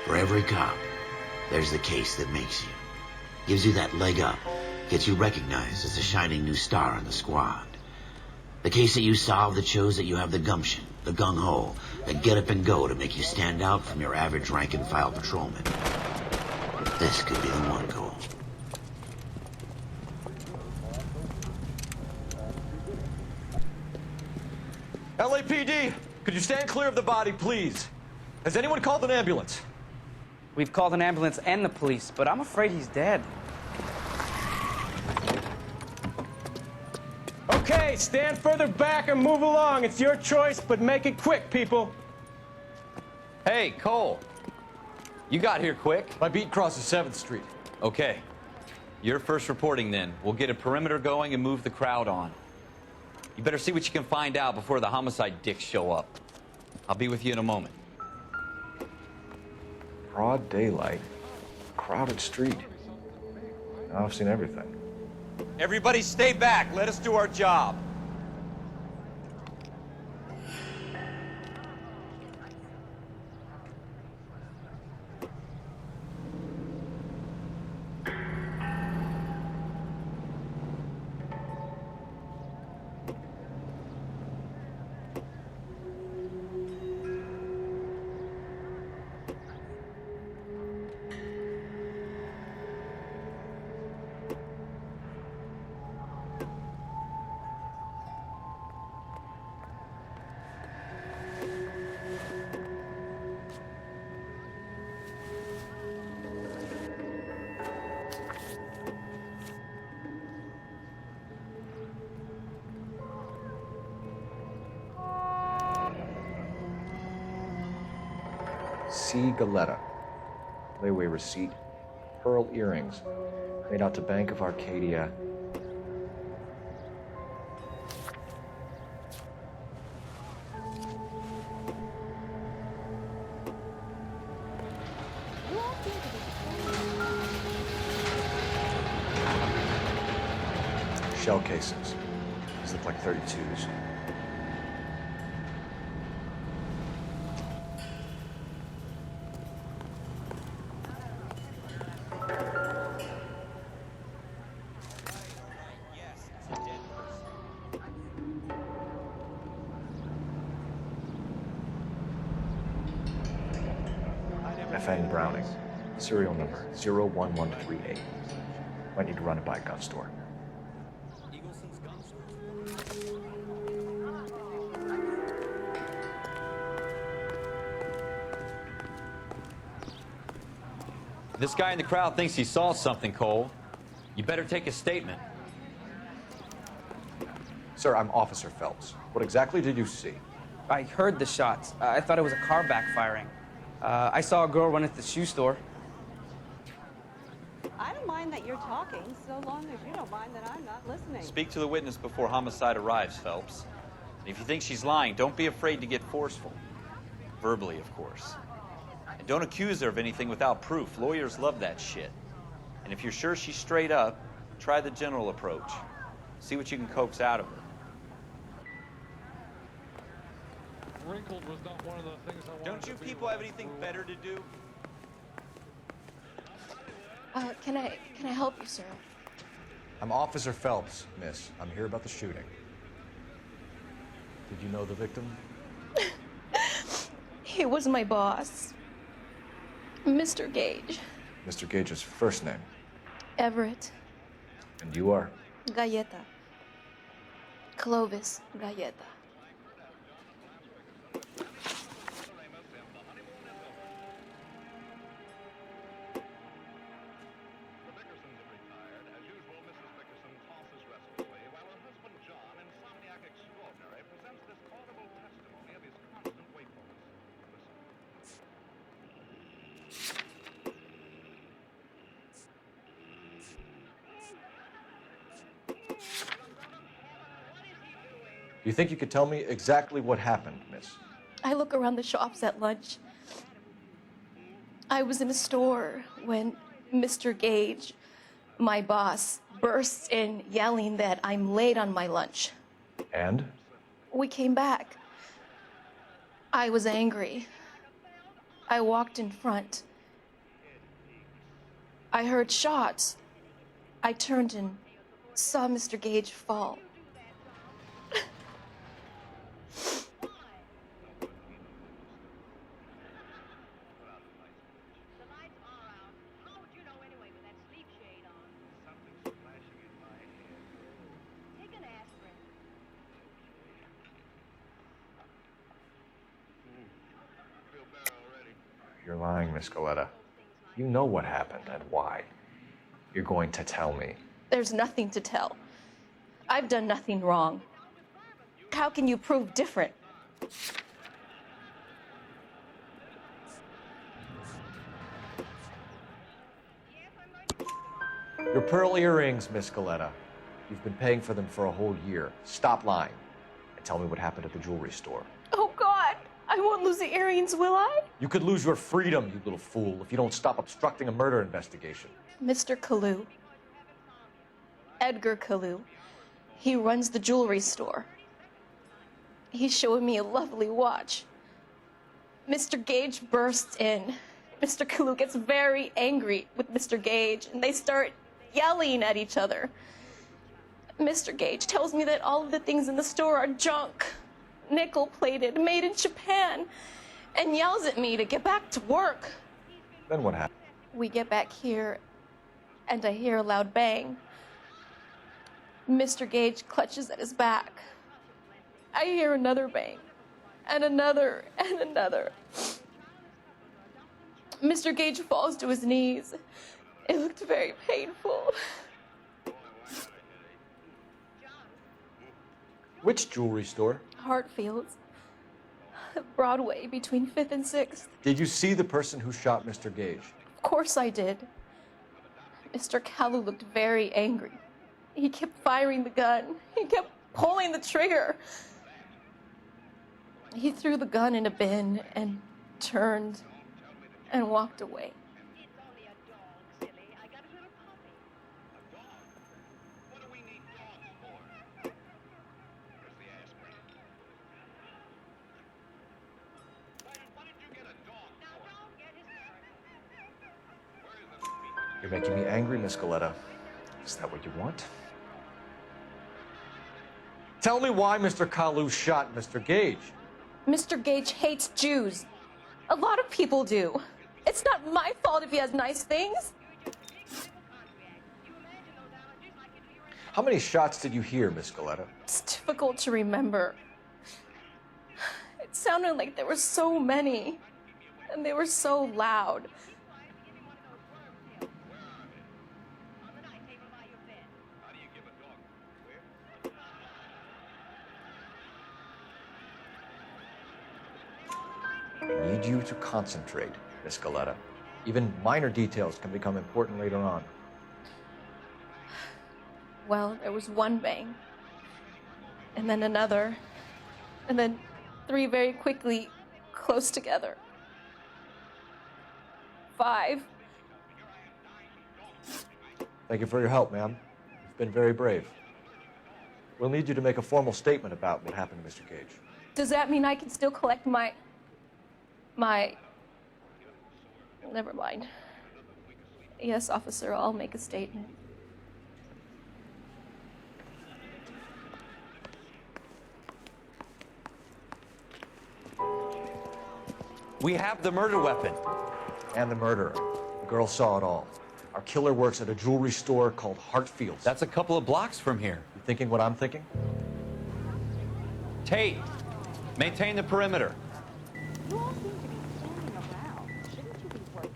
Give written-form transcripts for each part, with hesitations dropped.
For every cop, there's the case that makes you. Gives you that leg up, gets you recognized as a shining new star in the squad. The case that you solve that shows that you have the gumption, the gung-ho, the get up and go to make you stand out from your average rank-and-file patrolman. This could be the one, Cole. LAPD, could you stand clear of the body, please? Has anyone called an ambulance? We've called an ambulance and the police, but I'm afraid he's dead. Okay, stand further back and move along. It's your choice, but make it quick, people. Hey, Cole. You got here quick. My beat crosses 7th Street. Okay. You're first reporting then. We'll get a perimeter going and move the crowd on. You better see what you can find out before the homicide dicks show up. I'll be with you in a moment. Broad daylight, crowded street. Now I've seen everything. Everybody stay back. Let us do our job. C. Galetta. Layaway receipt. Pearl earrings. Made out to Bank of Arcadia. Shell casings. These look like 32s. FN Browning. Serial number 01138. Might need to run it by a gun store. This guy in the crowd thinks he saw something, Cole. You better take a statement. Sir, I'm Officer Phelps. What exactly did you see? I heard the shots. I thought it was a car backfiring. I saw a girl run at the shoe store. I don't mind that you're talking, so long as you don't mind that I'm not listening. Speak to the witness before homicide arrives, Phelps. And if you think she's lying, don't be afraid to get forceful. Verbally, of course. And don't accuse her of anything without proof. Lawyers love that shit. And if you're sure she's straight up, try the general approach. See what you can coax out of her. Wrinkled was not one of the things I wanted. Don't you people have anything better to do? Can I help you, sir? I'm Officer Phelps, miss. I'm here about the shooting. Did you know the victim? He was my boss, Mr. Gage. Mr. Gage's first name. Everett. And you are? Galleta. Clovis Galleta. Do you think you could tell me exactly what happened, miss? I look around the shops at lunch. I was in a store when Mr. Gage, my boss, bursts in yelling that I'm late on my lunch. And? We came back. I was angry. I walked in front I heard shots. I turned and saw Mr. Gage fall. You're lying, Miss Galetta. You know what happened and why. You're going to tell me. There's nothing to tell. I've done nothing wrong. How can you prove different? Your pearl earrings, Miss Galetta. You've been paying for them for a whole year. Stop lying and tell me what happened at the jewelry store. Oh, God. I won't lose the earrings, will I? You could lose your freedom, you little fool, if you don't stop obstructing a murder investigation. Mr. Kalu. Edgar Kalu. He runs the jewelry store. He's showing me a lovely watch. Mr. Gage bursts in. Mr. Kalu gets very angry with Mr. Gage, and they start yelling at each other. Mr. Gage tells me that all of the things in the store are junk, nickel-plated, made in Japan, and yells at me to get back to work. Then what happened? We get back here, and I hear a loud bang. Mr. Gage clutches at his back. I hear another bang, and another, and another. Mr. Gage falls to his knees. It looked very painful. Which jewelry store? Hartfield's. Broadway, between 5th and 6th. Did you see the person who shot Mr. Gage? Of course I did. Mr. Kalu looked very angry. He kept firing the gun. He kept pulling the trigger. He threw the gun in a bin and turned and walked away. You're making me angry, Miss Galetta. Is that what you want? Tell me why Mr. Kalu shot Mr. Gage. Mr. Gage hates Jews. A lot of people do. It's not my fault if he has nice things. How many shots did you hear, Miss Galetta? It's difficult to remember. It sounded like there were so many, and they were so loud. I need you to concentrate, Miss Galetta. Even minor details can become important later on. Well, there was one bang, and then another, and then 3 very quickly, close together. 5. Thank you for your help, ma'am. You've been very brave. We'll need you to make a formal statement about what happened to Mr. Gage. Does that mean I can still collect my... Never mind. Yes, officer, I'll make a statement. We have the murder weapon. And the murderer. The girl saw it all. Our killer works at a jewelry store called Hartfield's. That's a couple of blocks from here. You thinking what I'm thinking? Tate, maintain the perimeter. You all seem to be standing around. Shouldn't you be working?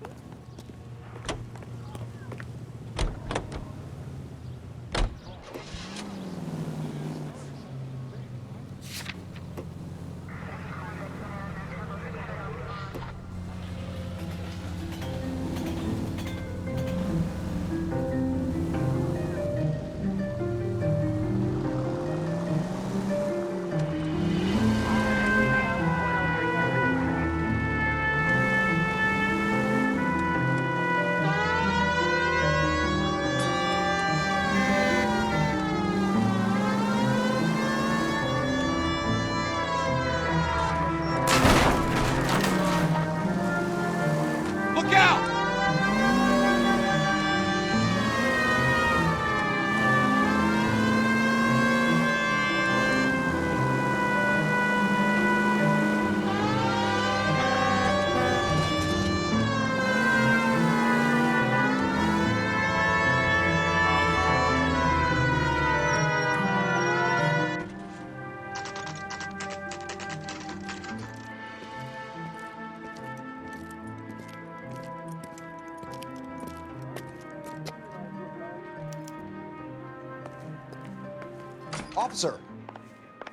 Officer,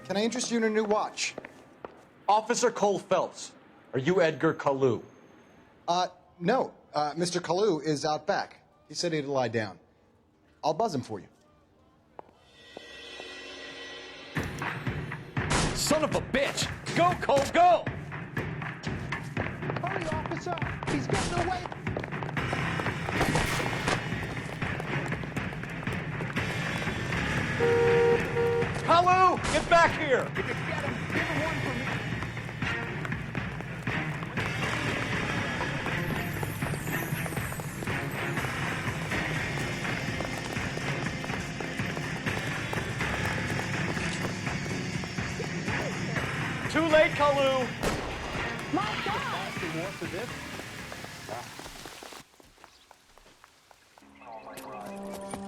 can I interest you in a new watch? Officer Cole Phelps, are you Edgar Kalu? No. Mr. Kalu is out back. He said he'd lie down. I'll buzz him for you. Son of a bitch! Go, Cole, go! Hurry, officer! He's getting away! Kalu, get back here! If you get him, give him one for me. Too late, Kalu! My God!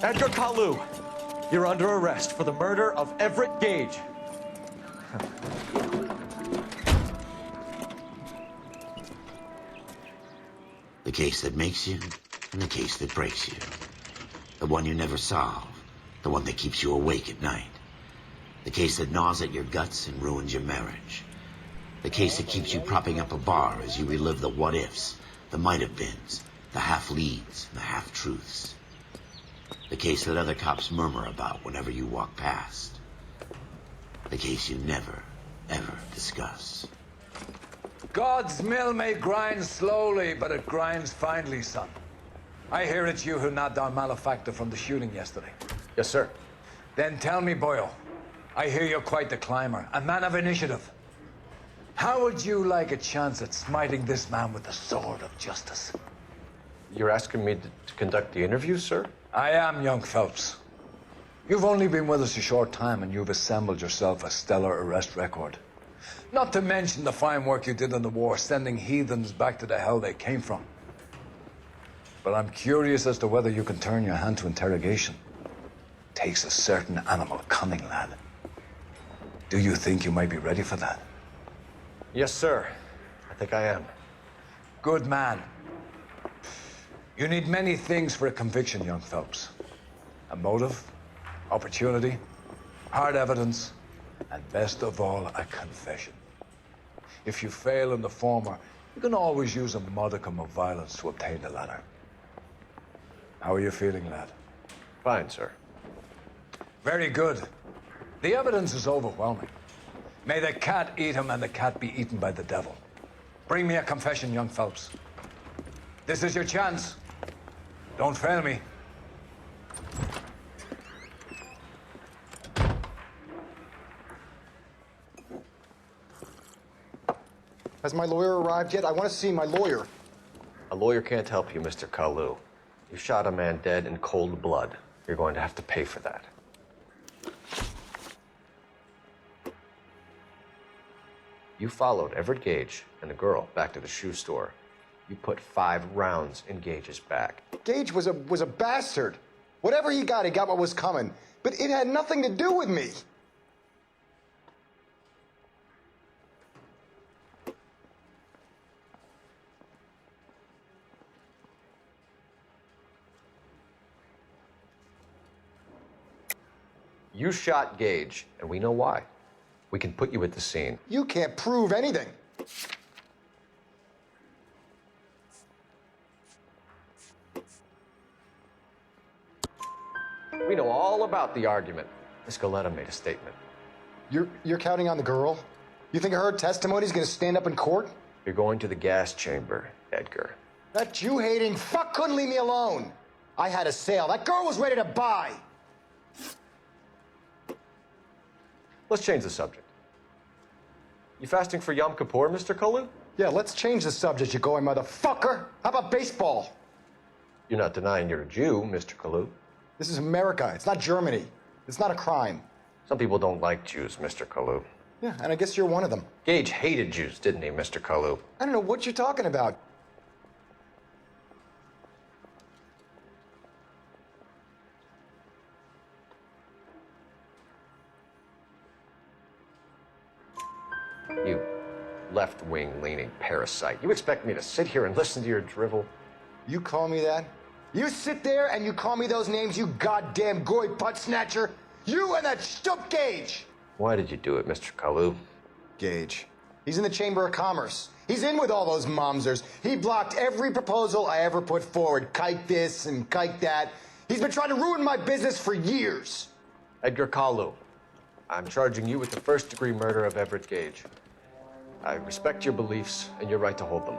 Edgar Kalu, you're under arrest for the murder of Everett Gage. The case that makes you, and the case that breaks you. The one you never solve, the one that keeps you awake at night. The case that gnaws at your guts and ruins your marriage. The case that keeps you propping up a bar as you relive the what-ifs, the might-have-beens, the half-leads, and the half-truths. The case that other cops murmur about whenever you walk past. The case you never, ever discuss. God's mill may grind slowly, but it grinds finely, son. I hear it's you who nabbed our malefactor from the shooting yesterday. Yes, sir. Then tell me, Boyle, I hear you're quite the climber, a man of initiative. How would you like a chance at smiting this man with the sword of justice? You're asking me to conduct the interview, sir? I am, young Phelps. You've only been with us a short time, and you've assembled yourself a stellar arrest record. Not to mention the fine work you did in the war, sending heathens back to the hell they came from. But I'm curious as to whether you can turn your hand to interrogation. Takes a certain animal cunning, lad. Do you think you might be ready for that? Yes, sir. I think I am. Good man. You need many things for a conviction, young Phelps. A motive, opportunity, hard evidence, and best of all, a confession. If you fail in the former, you can always use a modicum of violence to obtain the latter. How are you feeling, lad? Fine, sir. Very good. The evidence is overwhelming. May the cat eat him and the cat be eaten by the devil. Bring me a confession, young Phelps. This is your chance. Don't fail me. Has my lawyer arrived yet? I want to see my lawyer. A lawyer can't help you, Mr. Kalu. You shot a man dead in cold blood. You're going to have to pay for that. You followed Everett Gage and the girl back to the shoe store. You put 5 rounds in Gage's back. Gage was a bastard. Whatever he got what was coming. But it had nothing to do with me. You shot Gage, and we know why. We can put you at the scene. You can't prove anything. We know all about the argument. Miss Galetta made a statement. You're counting on the girl? You think her testimony's gonna stand up in court? You're going to the gas chamber, Edgar. That Jew-hating fuck couldn't leave me alone. I had a sale. That girl was ready to buy. Let's change the subject. You fasting for Yom Kippur, Mr. Kalu? Yeah, let's change the subject, you going motherfucker. How about baseball? You're not denying you're a Jew, Mr. Kalu. This is America. It's not Germany. It's not a crime. Some people don't like Jews, Mr. Kalu. Yeah, and I guess you're one of them. Gage hated Jews, didn't he, Mr. Kalu? I don't know what you're talking about. You left-wing leaning parasite. You expect me to sit here and listen to your drivel? You call me that? You sit there and you call me those names, you goddamn goy butt snatcher? You and that Stup Gage! Why did you do it, Mr. Kalu? Gage. He's in the Chamber of Commerce. He's in with all those momsers. He blocked every proposal I ever put forward. Kike this and kike that. He's been trying to ruin my business for years. Edgar Kalu, I'm charging you with the first-degree murder of Everett Gage. I respect your beliefs and your right to hold them.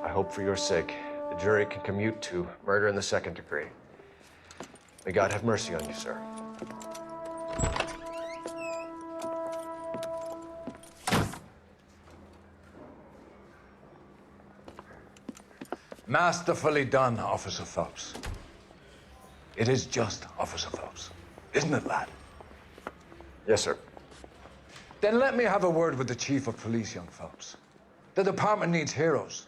I hope for your sake the jury can commute to murder in the second degree. May God have mercy on you, sir. Masterfully done, Officer Phelps. It is just, Officer Phelps. Isn't it, lad? Yes, sir. Then let me have a word with the Chief of Police, young Phelps. The department needs heroes.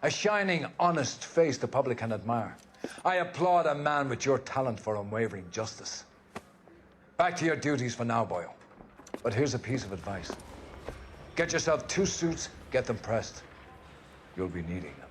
A shining, honest face the public can admire. I applaud a man with your talent for unwavering justice. Back to your duties for now, boyo. But here's a piece of advice. Get yourself 2 suits, get them pressed. You'll be needing them.